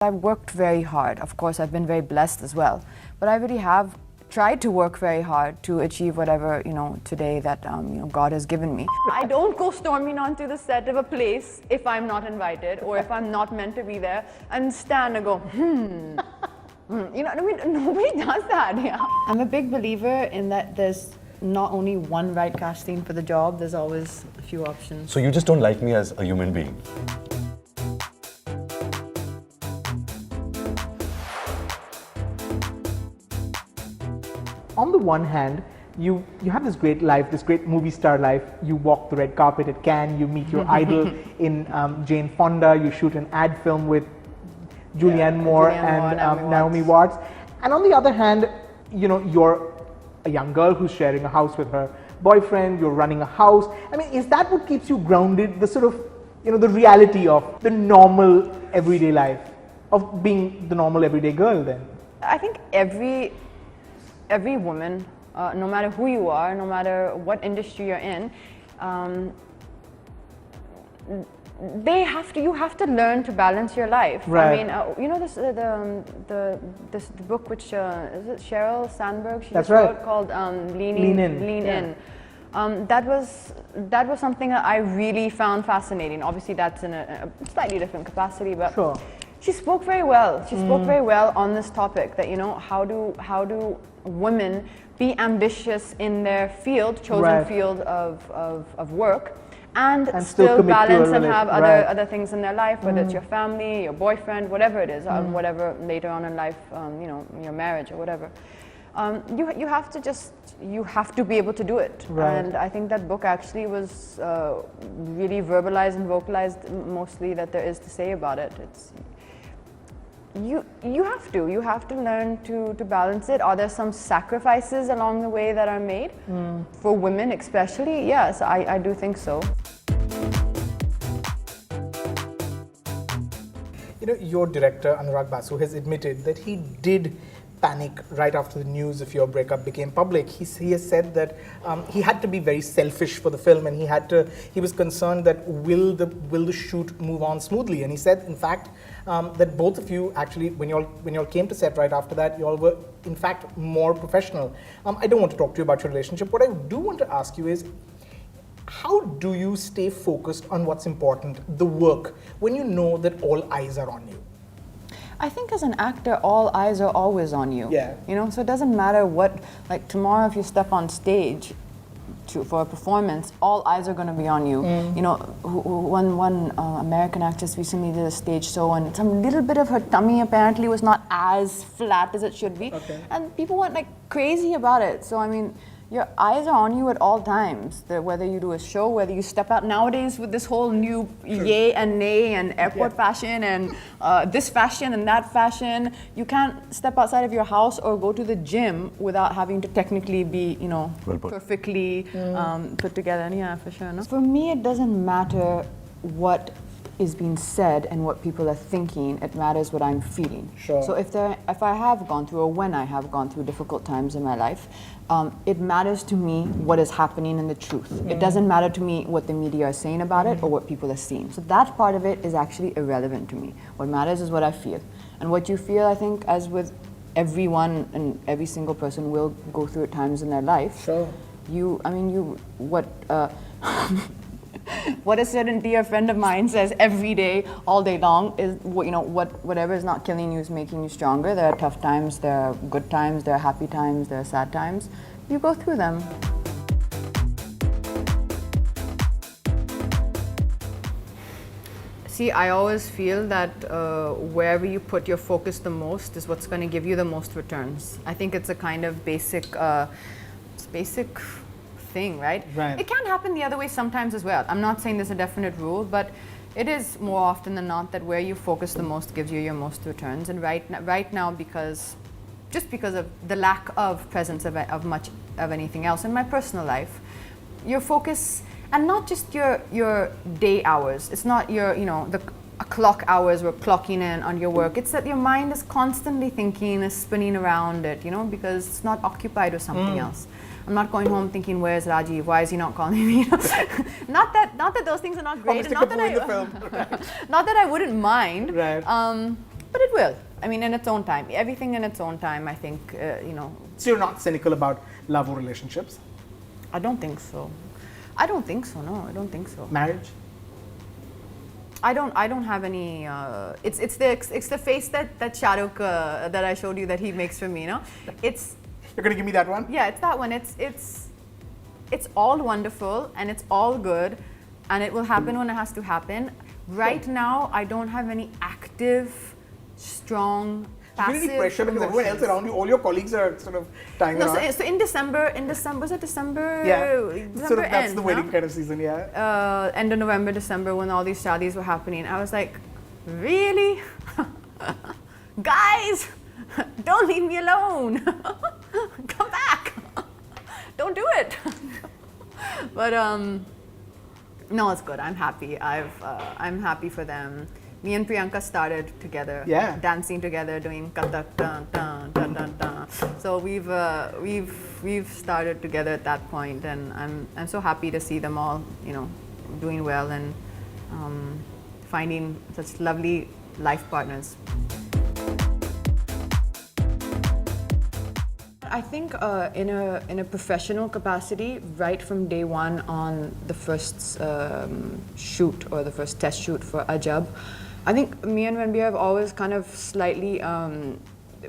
I've worked very hard. Of course, I've been very blessed as well. But I really have tried to work very hard to achieve whatever, today that, God has given me. I don't go storming onto the set of a place if I'm not invited or if I'm not meant to be there and stand and go, nobody does that, yeah. I'm a big believer in that there's not only one right casting for the job, there's always a few options. So you just don't like me as a human being? On the one hand, you have this great life, this great movie star life. You walk the red carpet at Cannes, you meet your idol in Jane Fonda, you shoot an ad film with Julianne Moore and Naomi Watts. And on the other hand, you're a young girl who's sharing a house with her boyfriend, you're running a house. I mean, is that what keeps you grounded, the sort of, the reality of the normal everyday life, of being the normal everyday girl then? I think every woman, no matter who you are, no matter what industry you're in, you have to learn to balance your life. Right. I mean, this book which is it Sheryl Sandberg? She That's just wrote right. called Lean In. That was something that I really found fascinating. Obviously, that's in a slightly different capacity, but. Sure. She spoke very well. She spoke very well on this topic that, how do women be ambitious in their chosen field of work, and still balance and have other things in their life, whether it's your family, your boyfriend, whatever it is, whatever later on in life, your marriage or whatever. You have to be able to do it. Right. And I think that book actually was really verbalized and vocalized mostly that there is to say about it. You have to learn to balance it. Are there some sacrifices along the way that are made for women especially? Yes, I do think so. Your director Anurag Basu has admitted that he did panic right after the news of your breakup became public. He has said that he had to be very selfish for the film, and he was concerned that will the shoot move on smoothly. And he said, in fact, that both of you actually, when you all came to set right after that, you all were in fact more professional. I don't want to talk to you about your relationship. What I do want to ask you is, how do you stay focused on what's important, the work, when you know that all eyes are on you? I think as an actor, all eyes are always on you. Yeah. So it doesn't matter what, like tomorrow if you step on stage for a performance, all eyes are going to be on you. One American actress recently did a stage show, and some little bit of her tummy apparently was not as flat as it should be. Okay. And people went like crazy about it. So I mean, your eyes are on you at all times. Whether you do a show, whether you step out nowadays with this whole new yay and nay and airport fashion and this fashion and that fashion, you can't step outside of your house or go to the gym without having to technically be, perfectly put together. And yeah, for sure. No? For me, it doesn't matter what is being said and what people are thinking. It matters what I'm feeling. Sure. So if I have gone through, or when I have gone through difficult times in my life, it matters to me what is happening in the truth. It doesn't matter to me what the media are saying about it or what people are seeing. So that part of it is actually irrelevant to me. What matters is what I feel. And what you feel, I think, as with everyone and every single person will go through at times in their life. Sure. What a certain dear friend of mine says every day, all day long, is whatever is not killing you is making you stronger. There are tough times, there are good times, there are happy times, there are sad times. You go through them. See, I always feel that wherever you put your focus the most is what's going to give you the most returns. I think it's a kind of basic thing, right? Right. It can happen the other way sometimes as well. I'm not saying there's a definite rule, but it is more often than not that where you focus the most gives you your most returns. And right now, because of the lack of presence of much of anything else in my personal life, your focus, and not just your day hours. It's not your the clock hours we're clocking in on your work. It's that your mind is constantly thinking, is spinning around it, because it's not occupied with something else. I'm not going home thinking, where's Rajiv? Why is he not calling me? Not that those things are not great. Not that I wouldn't mind. Right. But it will. I mean, in its own time. Everything in its own time, I think, you know. So you're not cynical about love or relationships? I don't think so. I don't think so, no, I don't think so. Marriage? I don't have any, it's the face that Shah Rukh, that I showed you that he makes for me, no? You're going to give me that one? Yeah, it's that one. It's all wonderful and it's all good and it will happen when it has to happen. Right now, I don't have any active, strong, passive Really pressure because everyone else around you, all your colleagues are sort of tying No, around. so in December, was it December? Yeah, December sort of that's end, the wedding no? kind of season, yeah. End of November, December, when all these shadis were happening, I was like, really? Guys, don't leave me alone. Come back. Don't do it. But no, it's good. I'm happy. I'm happy for them. Me and Priyanka started together, dancing together, doing katak tan tan tan tan tan. So we've started together at that point, and I'm so happy to see them all, you know, doing well and finding such lovely life partners. I think in a professional capacity, right from day one on the first shoot or the first test shoot for Ajab, I think me and Ranbir have always kind of slightly,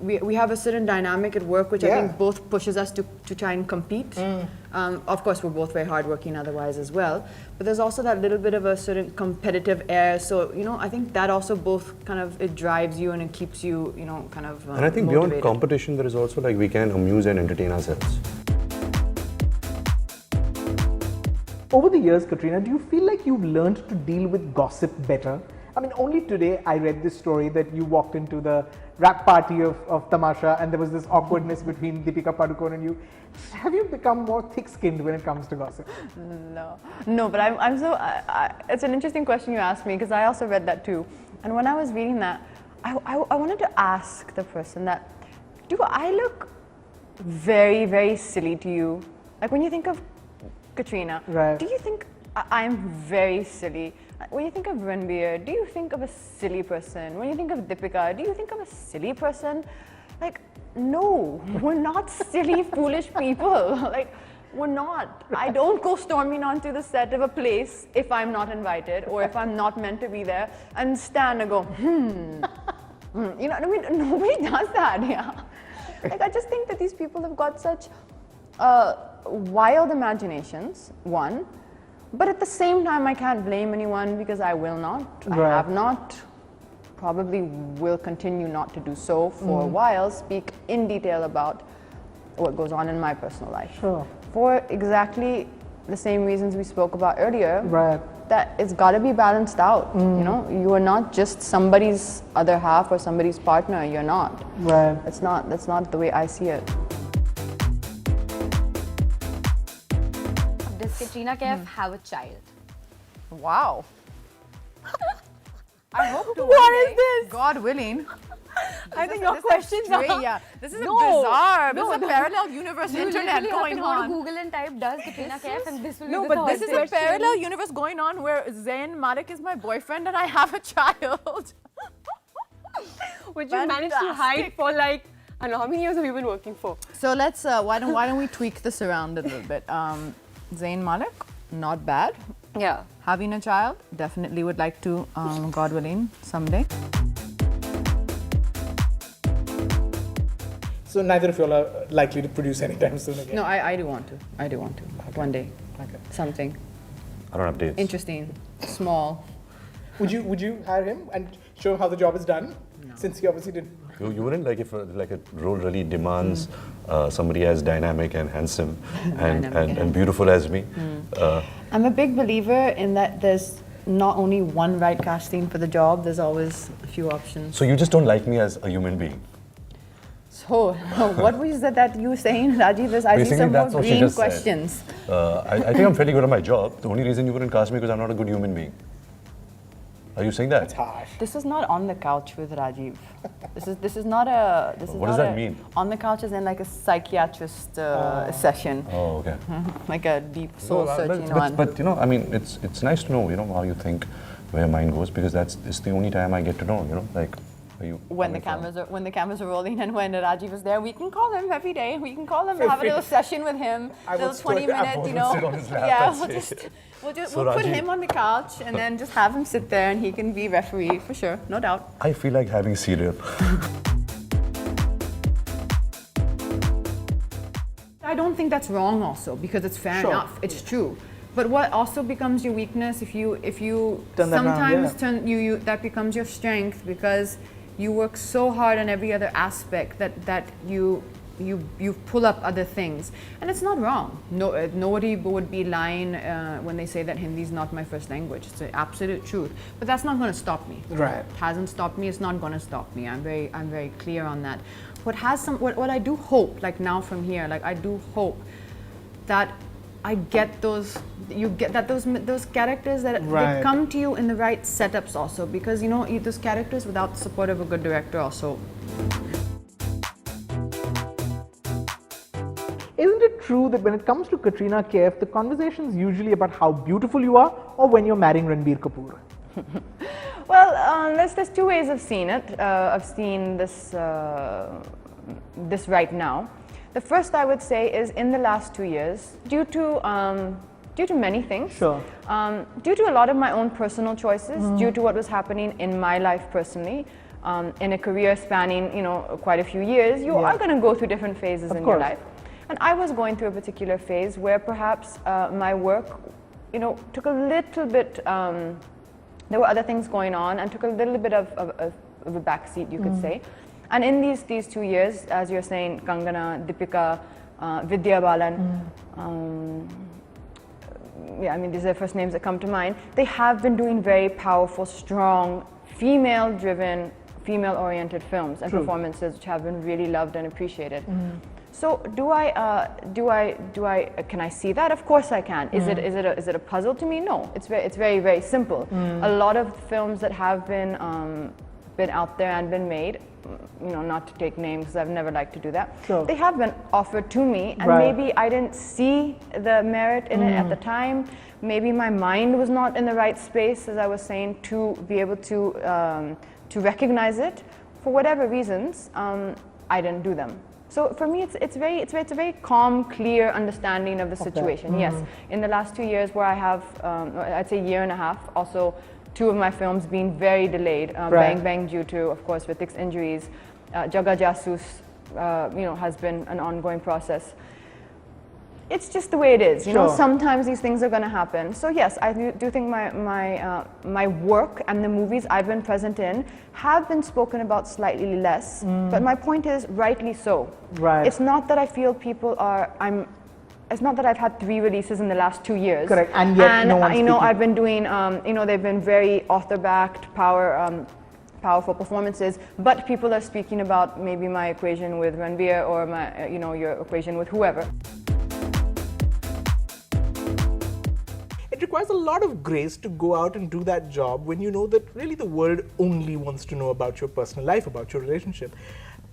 we have a certain dynamic at work which I think both pushes us to try and compete. Of course, we're both very hardworking otherwise as well, but there's also that little bit of a certain competitive air. So, you know, I think that also both kind of, it drives you and it keeps you, you know, kind of And I think motivated. beyond competition, there is also like we can amuse and entertain ourselves. Over the years, Katrina, do you feel like you've learned to deal with gossip better? I mean, only today I read this story that you walked into the rap party of Tamasha and there was this awkwardness between Deepika Padukone and you. Have you become more thick-skinned when it comes to gossip? No, but I'm so, it's an interesting question you asked me because I also read that too. And when I was reading that, I wanted to ask the person that, do I look very, very silly to you? Like when you think of Katrina, do you think I'm very silly? When you think of Ranbir, do you think of a silly person? When you think of Deepika, do you think of a silly person? Like, no, we're not silly, foolish people. Like, we're not. I don't go storming onto the set of a place if I'm not invited or if I'm not meant to be there and stand and go, You know, I mean, nobody does that, yeah. Like, I just think that these people have got such wild imaginations, one. But at the same time, I can't blame anyone because I will not. I have not, probably will continue not to do so for a while, speak in detail about what goes on in my personal life. For exactly the same reasons we spoke about earlier, that it's got to be balanced out. You know, you are not just somebody's other half or somebody's partner, you're not. That's not the way I see it. Does Katrina Kaif have a child? Wow. I hope to. What is this? God willing. I think your questions are... Yeah, this is a bizarre, no, this is a parallel universe internet going on. on. Go to Google and type, does Katrina Kaif, and this will be No, the but third this is a question. parallel universe going on where Zayn Malik is my boyfriend and I have a child. Which you managed to hide for like, I don't know, how many years have you been working for? So let's, why don't we tweak this around a little bit. Zayn Malik, not bad. Yeah. Having a child, definitely would like to, God willing, someday. So neither of you are likely to produce anytime soon again? No, I do want to. I do want to. Okay. One day. Okay. Something. I don't have dates. Interesting. Small. Would you hire him and show him how the job is done? No. Since he obviously didn't. You wouldn't like if like a role really demands somebody as dynamic and handsome and beautiful as me. I'm a big believer in that there's not only one right casting for the job, there's always a few options. So you just don't like me as a human being? So, what was that you were saying, Rajiv? I see some more green questions. I think I'm fairly good at my job. The only reason you wouldn't cast me is because I'm not a good human being. Are you saying that? That's harsh. This is not on the couch with Rajiv. This is not What does that mean? On the couch is in like a psychiatrist session. Oh, okay. Like a deep soul searching one. But you know, I mean, it's nice to know, you know, how you think, where your mind goes, because it's the only time I get to know, you know, like. Are you when the coming from? cameras are rolling and when Rajiv is there, we can call him every day. We can call him, have a little session with him, little 20 minutes, you know. Sit on his lap Yeah, and we'll put Rajiv- him on the couch and then just have him sit there and he can be referee for sure, no doubt. I feel like having cereal. I don't think that's wrong also because it's fair Sure. enough. It's true. But what also becomes your weakness if you Turn that around, sometimes yeah. turn you that becomes your strength because you work so hard on every other aspect that you pull up other things, and it's not wrong. No, nobody would be lying when they say that Hindi is not my first language. It's the absolute truth. But that's not going to stop me. Right. It hasn't stopped me. It's not going to stop me. I'm very clear on that. What I do hope, like now from here, like I do hope that I get those characters that Right. they come to you in the right setups also, because you know those characters without the support of a good director also. Isn't it true that when it comes to Katrina Kaif, the conversation is usually about how beautiful you are or when you're marrying Ranbir Kapoor? Well, there's two ways of seeing it. I've seen this right now. The first I would say is in the last 2 years, due to many things. Sure. Due to a lot of my own personal choices, due to what was happening in my life personally, in a career spanning, you know, quite a few years, you are going to go through different phases in your life. And I was going through a particular phase where perhaps my work, you know, took a little bit. There were other things going on and took a little bit of a backseat, you could say. And in these 2 years, as you're saying, Kangana, Deepika, Vidya Balan, yeah, I mean, these are the first names that come to mind. They have been doing very powerful, strong, female-driven, female-oriented films and performances, which have been really loved and appreciated. So, can I see that? Of course I can. Is it a puzzle to me? No. It's very, very simple. A lot of films that have been out there and been made, you know, not to take names because I've never liked to do that. Sure. They have been offered to me, and Right. maybe I didn't see the merit in it at the time. Maybe my mind was not in the right space, as I was saying, to be able to recognize it. For whatever reasons, I didn't do them. So for me, it's a very calm, clear understanding of the situation. Yes, in the last 2 years, where I have, I'd say year and a half, also 2 of my films being very delayed. Bang Bang due to, of course, Ritik's injuries. Jaga Jasus, you know, has been an ongoing process. It's just the way it is, you know. Sometimes these things are going to happen. So yes, I do think my work and the movies I've been present in have been spoken about slightly less. But my point is, rightly so. Right. It's not that I feel people are. It's not that I've had 3 releases in the last 2 years. Correct, and yet no one's you know, speaking. I've been doing. You know, they've been very author-backed, powerful performances, but people are speaking about maybe my equation with Ranbir or my, you know, your equation with whoever. It requires a lot of grace to go out and do that job when you know that really the world only wants to know about your personal life, about your relationship.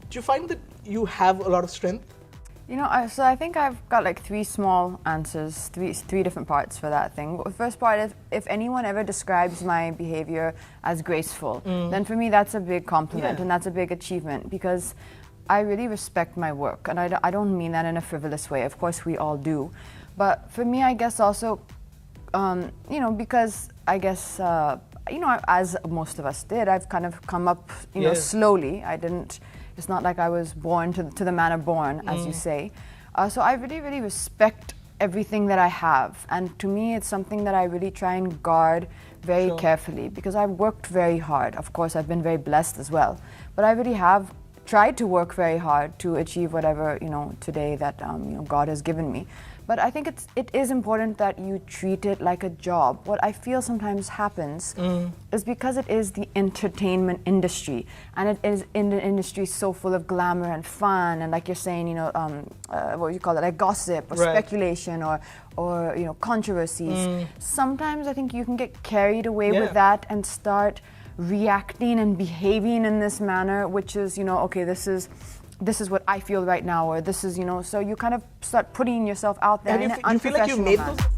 Do you find that you have a lot of strength? You know, so I think I've got like 3 small answers, three different parts for that thing. The first part is, if anyone ever describes my behavior as graceful, then for me that's a big compliment and that's a big achievement, because I really respect my work, and I don't mean that in a frivolous way. Of course we all do. But for me, I guess also, you know, because I guess, you know, as most of us did, I've kind of come up, you know, slowly. It's not like I was born to the manner born, as you say. So I really, really respect everything that I have. And to me, it's something that I really try and guard very carefully, because I've worked very hard. Of course, I've been very blessed as well. But I really have tried to work very hard to achieve whatever, you know, today that, you know, God has given me. But I think it is important that you treat it like a job. What I feel sometimes happens is because it is the entertainment industry, and it is in an industry so full of glamour and fun, and like you're saying, you know, what do you call it, like gossip or speculation or you know, controversies. Sometimes I think you can get carried away with that and start reacting and behaving in this manner, which is, you know, okay, this is what I feel right now, or this is, you know, so you kind of start putting yourself out there in an you feel like you made unprofessional those manner.